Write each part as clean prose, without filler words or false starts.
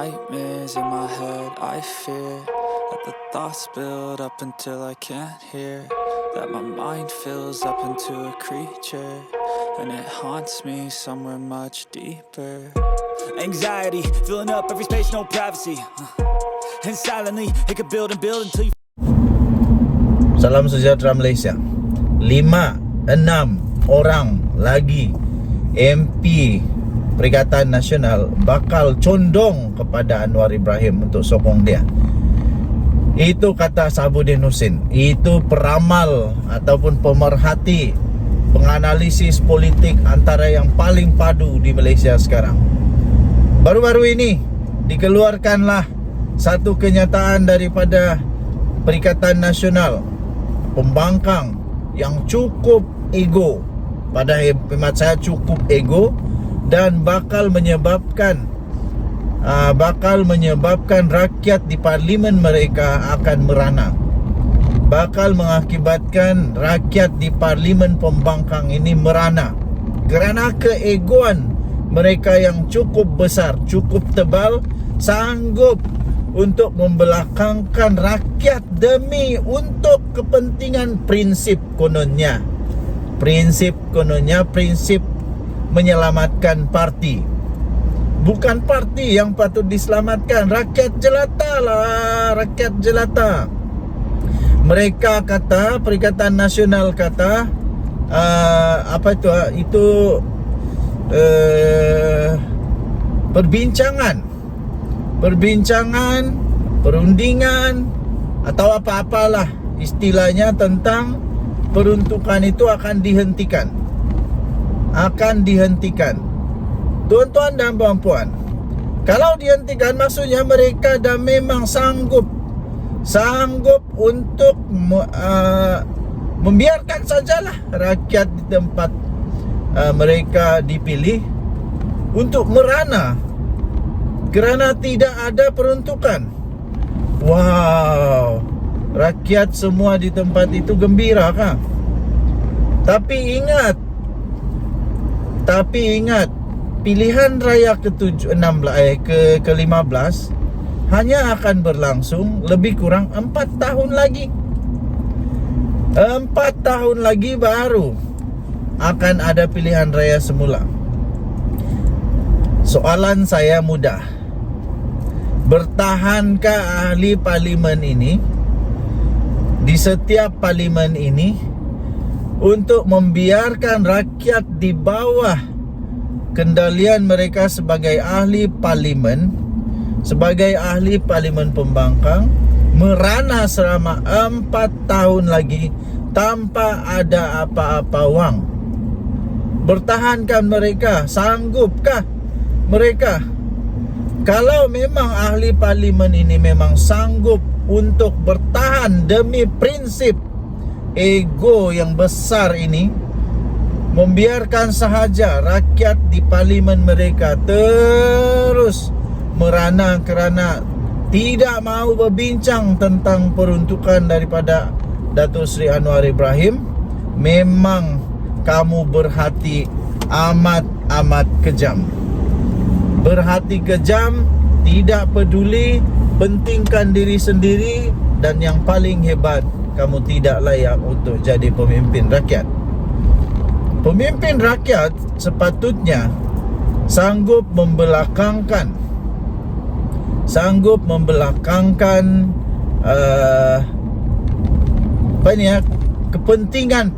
nightmares in my head. I fear that the thoughts build up until I can't hear, that my mind fills up into a creature, and it haunts me somewhere much deeper. Anxiety filling up every space, no privacy, and silently it could build and build until you. Salam sejahtera Malaysia. 5-6 orang lagi MP Perikatan Nasional bakal condong kepada Anwar Ibrahim untuk sokong dia. Itu kata Sahabuddin Husin. Itu peramal ataupun pemerhati, penganalisis politik antara yang paling padu di Malaysia sekarang. Baru-baru ini dikeluarkanlah satu kenyataan daripada Perikatan Nasional, pembangkang yang cukup ego, pada hemat saya cukup ego, dan bakal menyebabkan rakyat di parlimen mereka akan merana. Bakal mengakibatkan rakyat di parlimen pembangkang ini merana kerana keegoan mereka yang cukup besar, cukup tebal, sanggup untuk membelakangkan rakyat demi untuk kepentingan prinsip kononnya. Prinsip menyelamatkan parti. Bukan parti yang patut diselamatkan, rakyat jelata lah, rakyat jelata. Mereka kata, Perikatan Nasional kata, perbincangan, perundingan atau apa-apalah istilahnya tentang peruntukan itu akan dihentikan. Tuan-tuan dan puan-puan, kalau dihentikan maksudnya mereka dah memang sanggup untuk membiarkan sajalah rakyat di tempat mereka dipilih untuk merana kerana tidak ada peruntukan. Wow, rakyat semua di tempat itu gembira kan? Tapi ingat, pilihan raya ke-15 hanya akan berlangsung lebih kurang 4 tahun lagi. 4 tahun lagi baru akan ada pilihan raya semula. Soalan saya mudah. Bertahankah ahli parlimen ini di setiap parlimen ini untuk membiarkan rakyat di bawah kendalian mereka sebagai ahli parlimen, sebagai ahli parlimen pembangkang, merana selama 4 tahun lagi tanpa ada apa-apa wang? Bertahankan mereka? Sanggupkah mereka? Kalau memang ahli parlimen ini memang sanggup untuk bertahan demi prinsip ego yang besar ini, membiarkan sahaja rakyat di parlimen mereka terus merana kerana tidak mahu berbincang tentang peruntukan daripada Datuk Seri Anwar Ibrahim, memang kamu berhati amat kejam. Berhati kejam, tidak peduli, pentingkan diri sendiri, dan yang paling hebat, kamu tidak layak untuk jadi pemimpin rakyat. Pemimpin rakyat sepatutnya sanggup membelakangkan kepentingan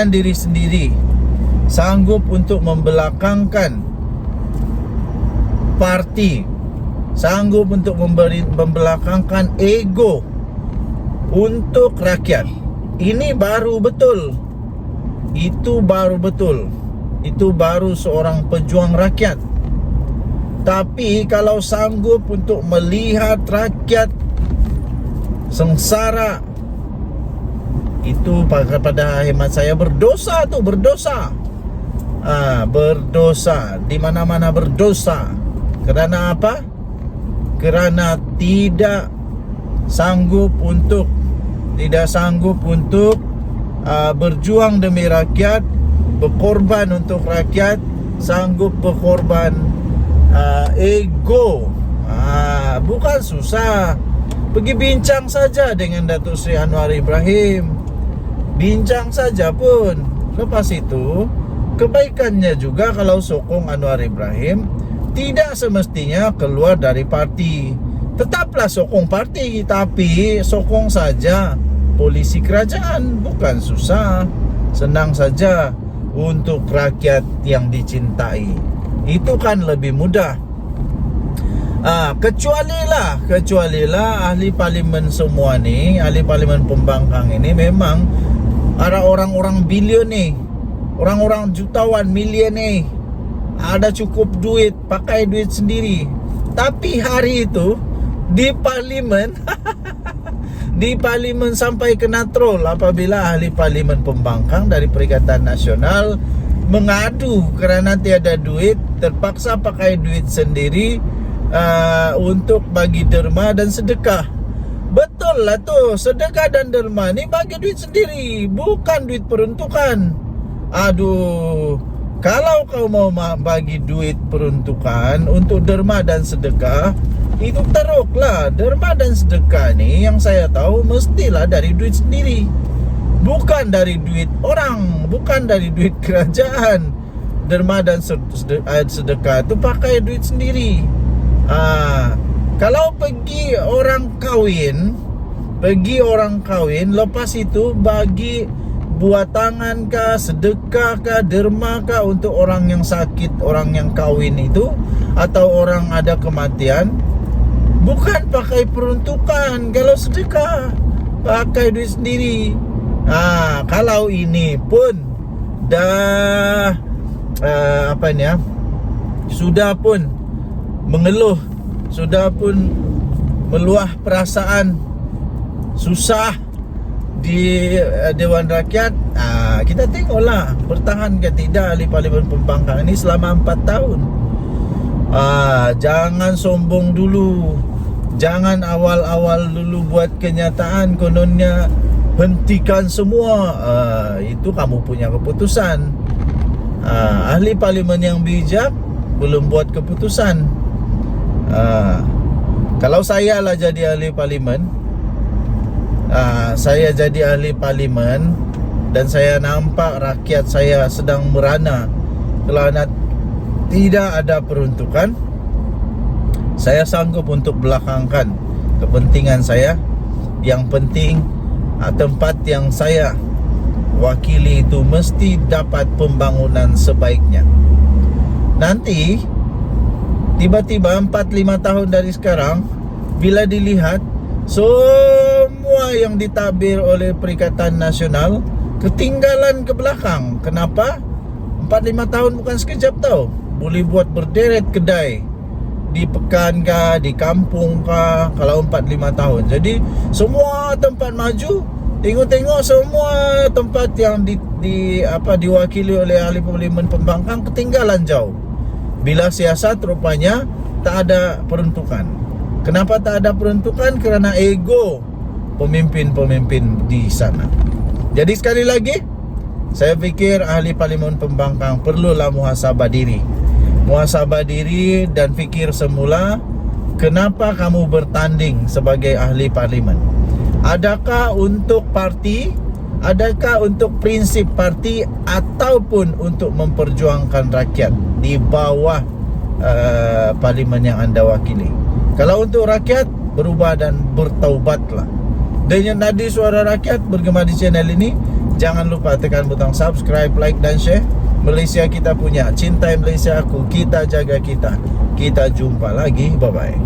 diri sendiri, sanggup untuk membelakangkan parti, sanggup untuk membelakangkan ego untuk rakyat. Ini baru betul. Itu baru betul. Itu baru seorang pejuang rakyat. Tapi kalau sanggup untuk melihat rakyat sengsara, itu pada hemat saya berdosa tu, berdosa. Berdosa, di mana-mana berdosa. Kerana apa? Kerana tidak sanggup untuk berjuang demi rakyat, berkorban untuk rakyat, sanggup berkorban ego Bukan susah. Pergi bincang saja dengan Datuk Seri Anwar Ibrahim. Bincang saja pun. Lepas itu, kebaikannya juga kalau sokong Anwar Ibrahim, tidak semestinya keluar dari parti. Tetaplah sokong parti, tapi sokong saja polisi kerajaan. Bukan susah. Senang saja untuk rakyat yang dicintai. Itu kan lebih mudah. Kecualilah ahli parlimen semua ni, ahli parlimen pembangkang ini memang ada orang-orang bilion ni, orang-orang jutawan, milion ni, ada cukup duit, pakai duit sendiri. Tapi hari itu di parlimen di parlimen sampai kena troll apabila ahli parlimen pembangkang dari Perikatan Nasional mengadu kerana tiada duit, terpaksa pakai duit sendiri untuk bagi derma dan sedekah. Betul lah tu, sedekah dan derma ni bagi duit sendiri, bukan duit peruntukan. Aduh, kalau kau mau bagi duit peruntukan untuk derma dan sedekah, itu teruklah. Derma dan sedekah ni yang saya tahu mestilah dari duit sendiri, bukan dari duit orang, bukan dari duit kerajaan. Derma dan sedekah tu pakai duit sendiri. Kalau pergi orang kahwin, lepas itu bagi buat tangan kah, sedekah kah, derma kah untuk orang yang sakit, orang yang kahwin itu, atau orang ada kematian, bukan pakai peruntukan. Kalau sedekah pakai duit sendiri. Kalau ini pun dah sudah pun mengeluh, sudah pun meluah perasaan susah di Dewan Rakyat, kita tengoklah bertahan ke tidak ahli parlimen pembangkang ini selama 4 tahun. Jangan sombong dulu, jangan awal-awal dulu buat kenyataan kononnya hentikan semua. Itu kamu punya keputusan. Ahli parlimen yang bijak belum buat keputusan. Kalau saya lah jadi ahli parlimen, saya jadi ahli parlimen dan saya nampak rakyat saya sedang merana kerana tidak ada peruntukan, saya sanggup untuk belakangkan kepentingan saya. Yang penting tempat yang saya wakili itu mesti dapat pembangunan sebaiknya. Nanti tiba-tiba 4-5 tahun dari sekarang, bila dilihat semua yang ditabir oleh Perikatan Nasional ketinggalan ke belakang. Kenapa? 4-5 tahun bukan sekejap tau. Boleh buat berderet kedai di pekan kah, di kampung kah, kalau 4-5 tahun. Jadi semua tempat maju. Tengok-tengok semua tempat yang diwakili oleh ahli parlimen pembangkang ketinggalan jauh. Bila siasat rupanya tak ada peruntukan. Kenapa tak ada peruntukan? Kerana ego pemimpin-pemimpin di sana. Jadi sekali lagi, saya fikir ahli parlimen pembangkang perlulah muhasabah diri. Muhasabah diri dan fikir semula, kenapa kamu bertanding sebagai ahli parlimen? Adakah untuk parti? Adakah untuk prinsip parti ataupun untuk memperjuangkan rakyat di bawah parlimen yang anda wakili? Kalau untuk rakyat, berubah dan bertaubatlah. Dengan nadi suara rakyat bergema di channel ini. Jangan lupa tekan butang subscribe, like dan share. Malaysia kita punya, cintai Malaysia aku, kita jaga kita. Kita jumpa lagi, bye bye.